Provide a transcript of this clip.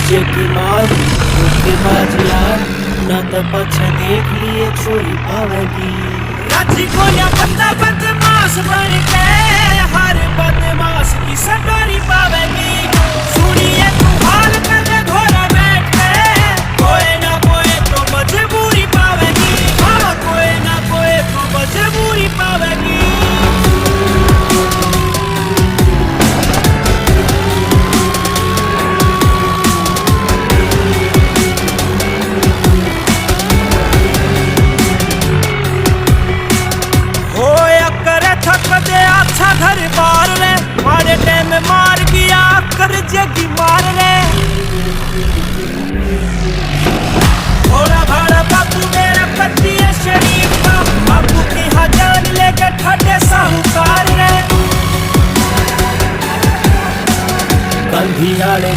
जेकी मार धोखेबाज यार ना तो पछे देख लिए छोरी पावेगी। राजी को या बंदा बदमाश बन के हर बदमाश की सटारी पावेगी। सुनिए तू हाल कर घोड़ा बैठ के कोई ना कोई तो मजबूरी पावेगी। हाँ कोई ना कोई तो मजबूरी पावेगी। अच्छा घर बार रे मारे टाइम मार गया कर जगी मार रे। थोड़ा भाड़ा बापू मेरा पति है शरीफ का बापू की हजार लेके ठंडे साहूकार रे। कंधी आले